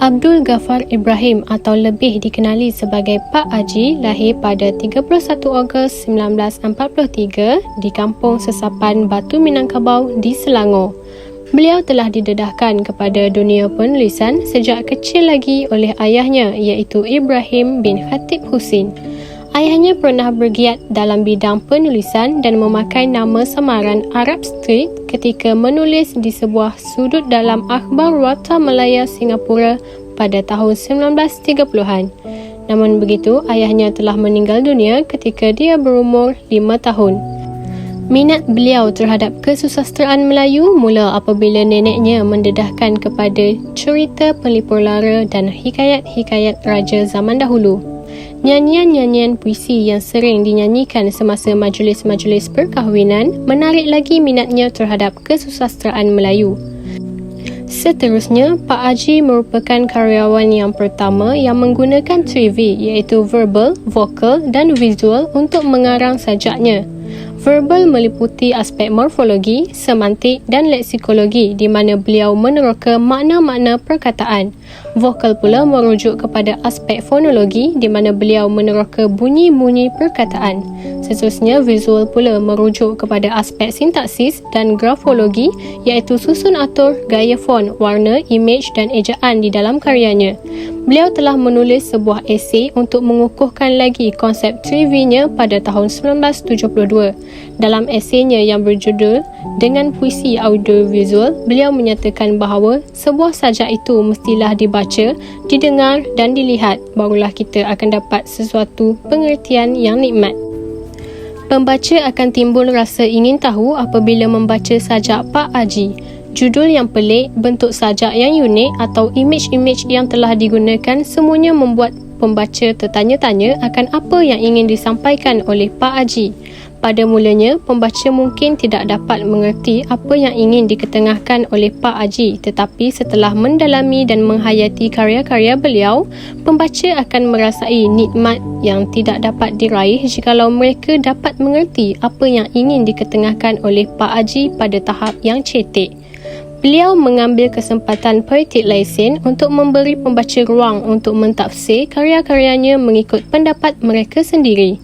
Abdul Ghaffar Ibrahim atau lebih dikenali sebagai Pak Haji lahir pada 31 Ogos 1943 di Kampung Sesapan Batu Minangkabau di Selangor. Beliau telah didedahkan kepada dunia penulisan sejak kecil lagi oleh ayahnya iaitu Ibrahim bin Khatib Husin. Ayahnya pernah bergiat dalam bidang penulisan dan memakai nama samaran Arab Street ketika menulis di sebuah sudut dalam Akhbar Warta Malaya Singapura pada tahun 1930-an. Namun begitu, ayahnya telah meninggal dunia ketika dia berumur 5 tahun. Minat beliau terhadap kesusasteraan Melayu mula apabila neneknya mendedahkan kepada cerita pelipur lara dan hikayat-hikayat raja zaman dahulu. Nyanyian-nyanyian puisi yang sering dinyanyikan semasa majlis-majlis perkahwinan menarik lagi minatnya terhadap kesusasteraan Melayu. Seterusnya, Pak Haji merupakan karyawan yang pertama yang menggunakan 3V iaitu verbal, vokal dan visual untuk mengarang sajaknya. Verbal meliputi aspek morfologi, semantik dan leksikologi di mana beliau meneroka makna-makna perkataan. Vokal pula merujuk kepada aspek fonologi di mana beliau meneroka bunyi-bunyi perkataan. Seterusnya, visual pula merujuk kepada aspek sintaksis dan grafologi iaitu susun atur, gaya font, warna, imej dan ejaan di dalam karyanya. Beliau telah menulis sebuah esei untuk mengukuhkan lagi konsep 3V-nya pada tahun 1972. Dalam eseinya yang berjudul Dengan Puisi Audiovisual, beliau menyatakan bahawa sebuah sajak itu mestilah dibaca, didengar dan dilihat, barulah kita akan dapat sesuatu pengertian yang nikmat. Pembaca akan timbul rasa ingin tahu apabila membaca sajak Pak Haji. Judul yang pelik, bentuk sajak yang unik atau imej-imej yang telah digunakan semuanya membuat pembaca tertanya-tanya akan apa yang ingin disampaikan oleh Pak Haji. Pada mulanya, pembaca mungkin tidak dapat mengerti apa yang ingin diketengahkan oleh Pak Haji, tetapi setelah mendalami dan menghayati karya-karya beliau, pembaca akan merasai nikmat yang tidak dapat diraih jikalau mereka dapat mengerti apa yang ingin diketengahkan oleh Pak Haji pada tahap yang cetek. Beliau mengambil kesempatan politik laisin untuk memberi pembaca ruang untuk mentafsir karya-karyanya mengikut pendapat mereka sendiri.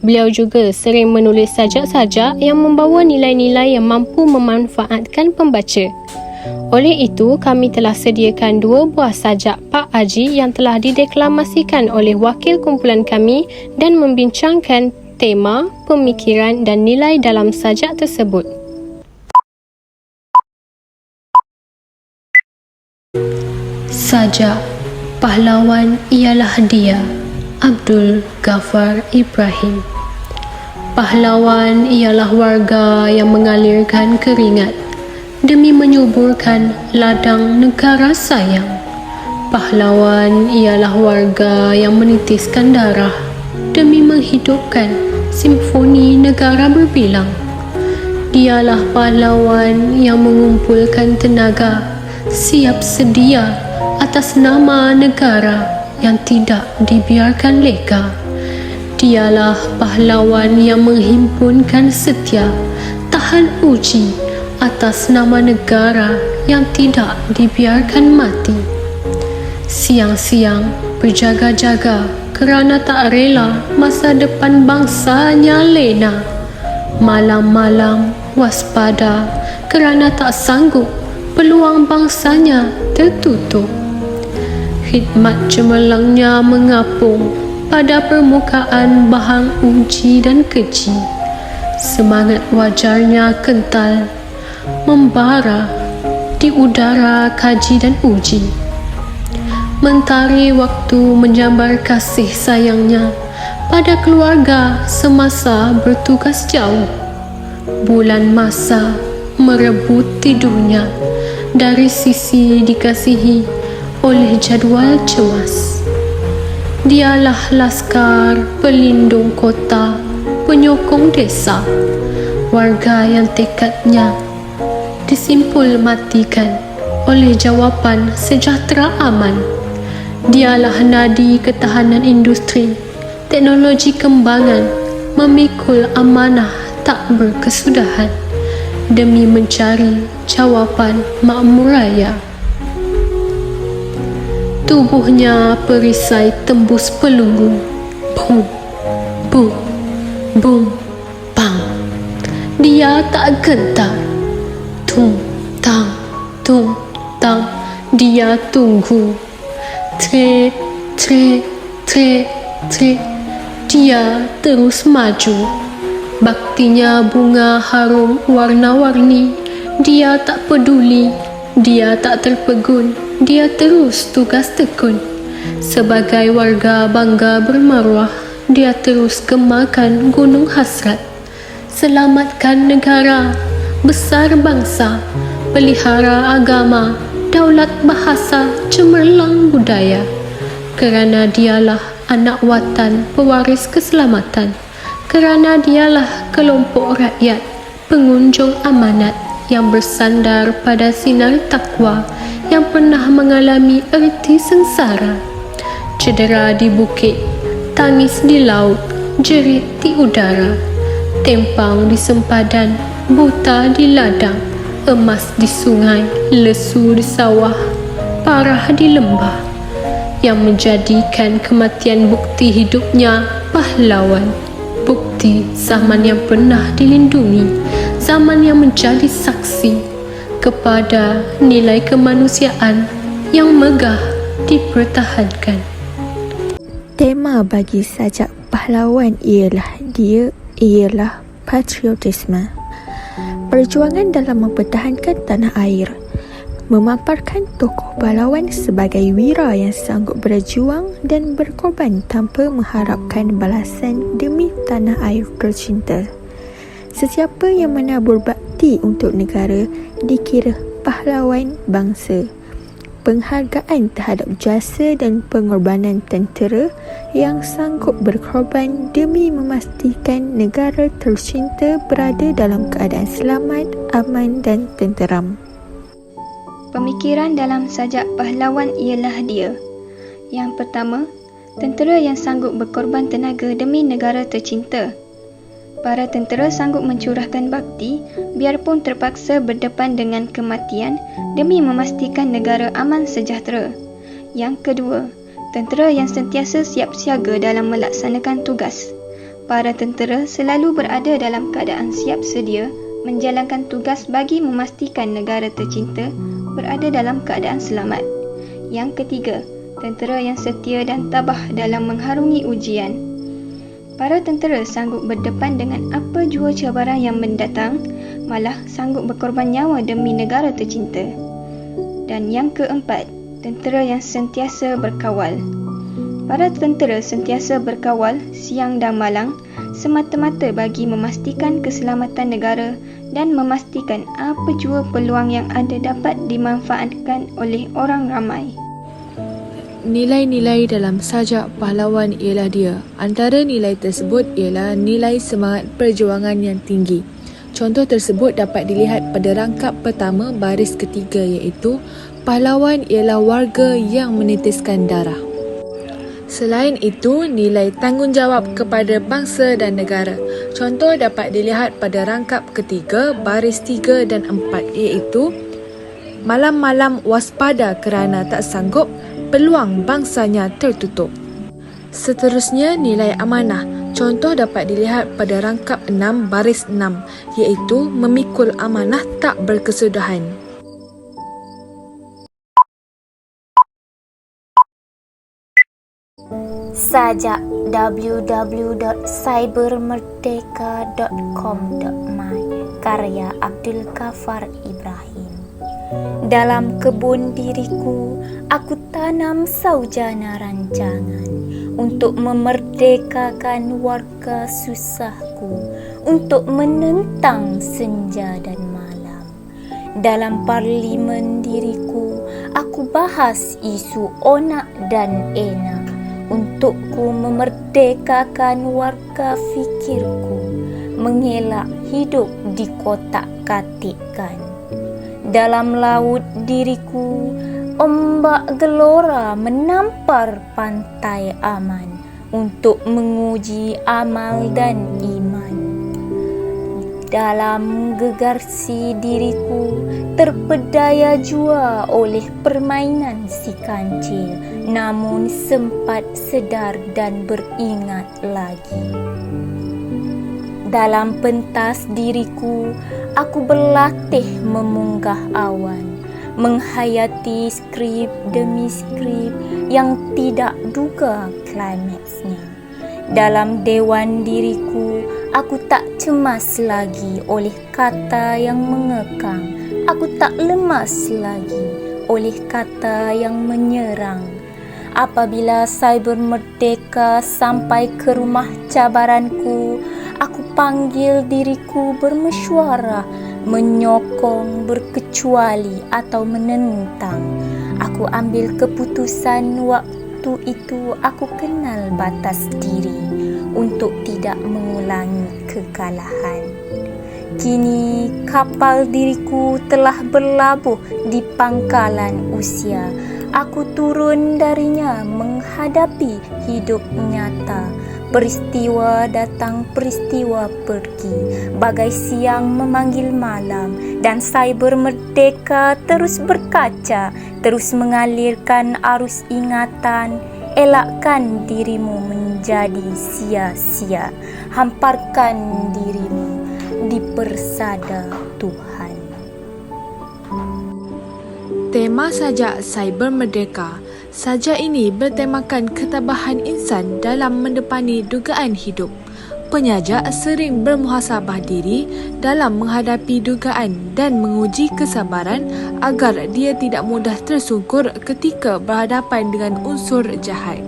Beliau juga sering menulis sajak-sajak yang membawa nilai-nilai yang mampu memanfaatkan pembaca. Oleh itu, kami telah sediakan 2 buah sajak Pak Haji yang telah dideklamasikan oleh wakil kumpulan kami dan membincangkan tema, pemikiran dan nilai dalam sajak tersebut. Sajak Pahlawan Ialah Dia, Abdul Ghaffar Ibrahim. Pahlawan ialah warga yang mengalirkan keringat demi menyuburkan ladang negara sayang. Pahlawan ialah warga yang menitiskan darah demi menghidupkan simfoni negara berbilang. Dialah pahlawan yang mengumpulkan tenaga, siap sedia atas nama negara yang tidak dibiarkan leka. Dialah pahlawan yang menghimpunkan setia, tahan uji atas nama negara yang tidak dibiarkan mati. Siang-siang berjaga-jaga kerana tak rela masa depan bangsanya lena. Malam-malam waspada kerana tak sanggup peluang bangsanya tertutup. Khidmat cemerlangnya mengapung pada permukaan bahang uji dan keji. Semangat wajarnya kental, membara di udara kaji dan uji. Mentari waktu menjambar kasih sayangnya pada keluarga semasa bertugas jauh. Bulan masa merebut tidurnya dari sisi dikasihi oleh jadual cemas. Dialah laskar pelindung kota, penyokong desa, warga yang tekadnya disimpul matikan oleh jawapan sejahtera aman. Dialah nadi ketahanan industri, teknologi kembangan, memikul amanah tak berkesudahan demi mencari jawapan makmur raya. tubuhnya perisai tembus peluru. Bum, bum, bum, bang. Dia tak gentar. Tung, tang, tung, tang. Dia tunggu. Tre, tre, tre, tre. Dia terus maju. Baktinya bunga harum warna-warni. Dia tak peduli. Dia tak terpegun. Dia terus tugas tekun. Sebagai warga bangga bermaruah, dia terus gemakan gunung hasrat. Selamatkan negara, besar bangsa, pelihara agama, daulat bahasa, cemerlang budaya. Kerana dialah anak watan, pewaris keselamatan. Kerana dialah kelompok rakyat, pengunjung amanat yang bersandar pada sinar takwa, yang pernah mengalami erti sengsara. Cedera di bukit, tangis di laut, jerit di udara, tempang di sempadan, buta di ladang, emas di sungai, lesu di sawah, parah di lembah, yang menjadikan kematian bukti hidupnya pahlawan. Bukti zaman yang pernah dilindungi, zaman yang menjadi saksi kepada nilai kemanusiaan yang megah dipertahankan. Tema bagi sajak pahlawan ialah patriotisme. Perjuangan dalam mempertahankan tanah air, memaparkan tokoh pahlawan sebagai wira yang sanggup berjuang dan berkorban tanpa mengharapkan balasan demi tanah air tercinta. Sesiapa yang menabur bakti untuk negara dikira pahlawan bangsa. Penghargaan terhadap jasa dan pengorbanan tentera yang sanggup berkorban demi memastikan negara tercinta berada dalam keadaan selamat, aman dan tenteram. Pemikiran dalam sajak pahlawan ialah dia. Yang pertama, tentera yang sanggup berkorban tenaga demi negara tercinta. Para tentera sanggup mencurahkan bakti biarpun terpaksa berdepan dengan kematian demi memastikan negara aman sejahtera. Yang kedua, tentera yang sentiasa siap siaga dalam melaksanakan tugas. Para tentera selalu berada dalam keadaan siap sedia menjalankan tugas bagi memastikan negara tercinta berada dalam keadaan selamat. Yang ketiga, tentera yang setia dan tabah dalam mengharungi ujian. Para tentera sanggup berdepan dengan apa jua cabaran yang mendatang, malah sanggup berkorban nyawa demi negara tercinta. Dan yang keempat, tentera yang sentiasa berkawal. Para tentera sentiasa berkawal siang dan malam semata-mata bagi memastikan keselamatan negara dan memastikan apa jua peluang yang ada dapat dimanfaatkan oleh orang ramai. Nilai-nilai dalam sajak pahlawan ialah dia. Antara nilai tersebut ialah nilai semangat perjuangan yang tinggi. Contoh tersebut dapat dilihat pada rangkap pertama baris ketiga, iaitu pahlawan ialah warga yang menitiskan darah. Selain itu, nilai tanggungjawab kepada bangsa dan negara. Contoh dapat dilihat pada rangkap ketiga baris 3 dan 4, iaitu malam-malam waspada kerana tak sanggup, peluang bangsanya tertutup. Seterusnya, nilai amanah. Contoh dapat dilihat pada rangkap 6 baris 6, iaitu memikul amanah tak berkesudahan. Sajak www.cybermerdeka.com.my karya Abdul Ghaffar Ibrahim. Dalam kebun diriku, aku tanam saujana rancangan untuk memerdekakan warga susahku, untuk menentang senja dan malam. Dalam parlimen diriku, aku bahas isu onak dan enak, untukku memerdekakan warga fikirku, mengelak hidup dikotak-katikkan. Dalam laut diriku, ombak gelora menampar pantai aman untuk menguji amal dan iman. Dalam gegarsi diriku, terpedaya jua oleh permainan si kancil namun sempat sedar dan beringat lagi. Dalam pentas diriku, aku berlatih memunggah awan, menghayati skrip demi skrip yang tidak duga klimaksnya. Dalam dewan diriku, aku tak cemas lagi oleh kata yang mengekang. Aku tak lemas lagi oleh kata yang menyerang. Apabila cyber merdeka sampai ke rumah cabaranku, aku panggil diriku bermesyuarah, menyokong, berkecuali atau menentang. Aku ambil keputusan waktu itu aku kenal batas diri untuk tidak mengulangi kekalahan. Kini kapal diriku telah berlabuh di pangkalan usia. Aku turun darinya menghadapi hidup nyata. Peristiwa datang, peristiwa pergi, bagai siang memanggil malam, dan cyber merdeka terus berkaca, terus mengalirkan arus ingatan. Elakkan dirimu menjadi sia-sia, hamparkan dirimu di persada Tuhan. Tema sajak Cyber Merdeka. Sajak ini bertemakan ketabahan insan dalam mendepani dugaan hidup. Penyajak sering bermuhasabah diri dalam menghadapi dugaan dan menguji kesabaran agar dia tidak mudah tersungkur ketika berhadapan dengan unsur jahat.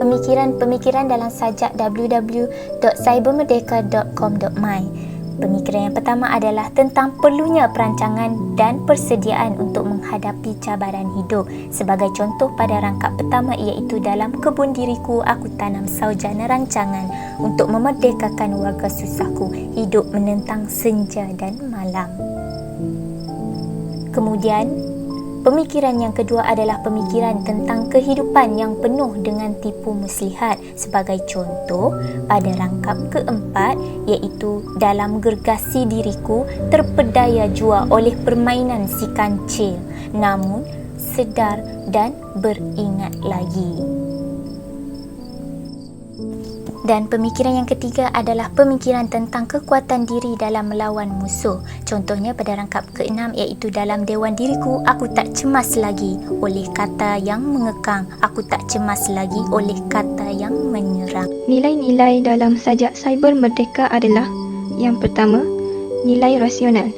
Pemikiran-pemikiran dalam sajak www.cybermerdeka.com.my. Pemikiran yang pertama adalah tentang perlunya perancangan dan persediaan untuk menghadapi cabaran hidup. Sebagai contoh pada rangkap pertama iaitu dalam kebun diriku, aku tanam sarjana rancangan untuk memerdekakan warga susahku hidup menentang senja dan malam. Kemudian, pemikiran yang kedua adalah pemikiran tentang kehidupan yang penuh dengan tipu muslihat. Sebagai contoh, pada rangkap keempat iaitu dalam gergasi diriku terpedaya jua oleh permainan si kancil, namun sedar dan beringat lagi. Dan pemikiran yang ketiga adalah pemikiran tentang kekuatan diri dalam melawan musuh. Contohnya pada rangkap keenam iaitu dalam dewan diriku, aku tak cemas lagi oleh kata yang mengekang. Aku tak cemas lagi oleh kata yang menyerang. Nilai-nilai dalam sajak cyber merdeka adalah: yang pertama, nilai rasional.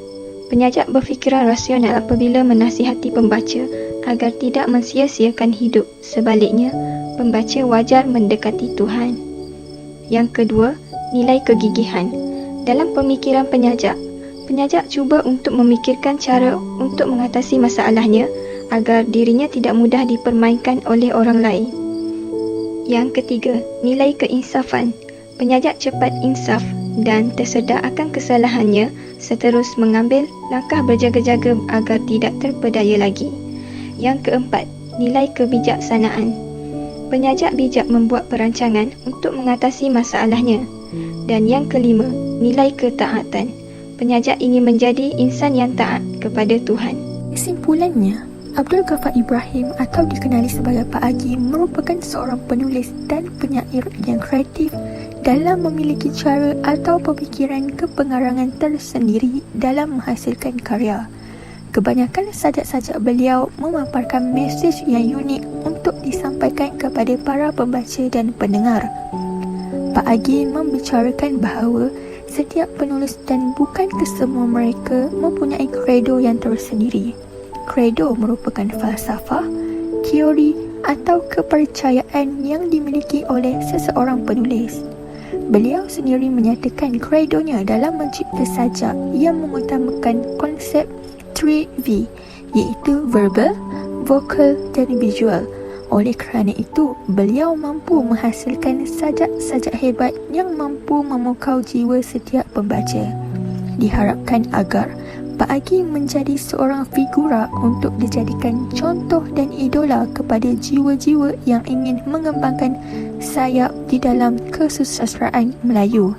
Penyajak berfikiran rasional apabila menasihati pembaca agar tidak mensia-siakan hidup. Sebaliknya, pembaca wajar mendekati Tuhan. Yang kedua, nilai kegigihan. Dalam pemikiran penyajak cuba untuk memikirkan cara untuk mengatasi masalahnya agar dirinya tidak mudah dipermainkan oleh orang lain. Yang ketiga, nilai keinsafan. Penyajak cepat insaf dan tersedar akan kesalahannya seterus mengambil langkah berjaga-jaga agar tidak terpedaya lagi. Yang keempat, nilai kebijaksanaan. Penyajak bijak membuat perancangan untuk mengatasi masalahnya. Dan yang kelima, nilai ketaatan. Penyajak ingin menjadi insan yang taat kepada Tuhan. Kesimpulannya, Abdul Ghaffar Ibrahim atau dikenali sebagai Pak Agi merupakan seorang penulis dan penyair yang kreatif dalam memiliki cara atau pemikiran kepengarangan tersendiri dalam menghasilkan karya. Kebanyakan sajak-sajak beliau memaparkan mesej yang unik untuk disampaikan kepada para pembaca dan pendengar. Pak Agi membicarakan bahawa setiap penulis dan bukan kesemua mereka mempunyai kredo yang tersendiri. Kredo merupakan falsafah, teori atau kepercayaan yang dimiliki oleh seseorang penulis. Beliau sendiri menyatakan kredonya dalam mencipta sajak yang mengutamakan konsep 3V, iaitu verbal, vocal dan visual. Oleh kerana itu, beliau mampu menghasilkan sajak-sajak hebat yang mampu memukau jiwa setiap pembaca. Diharapkan agar Pak Agi menjadi seorang figura untuk dijadikan contoh dan idola kepada jiwa-jiwa yang ingin mengembangkan sayap di dalam kesusastraan Melayu.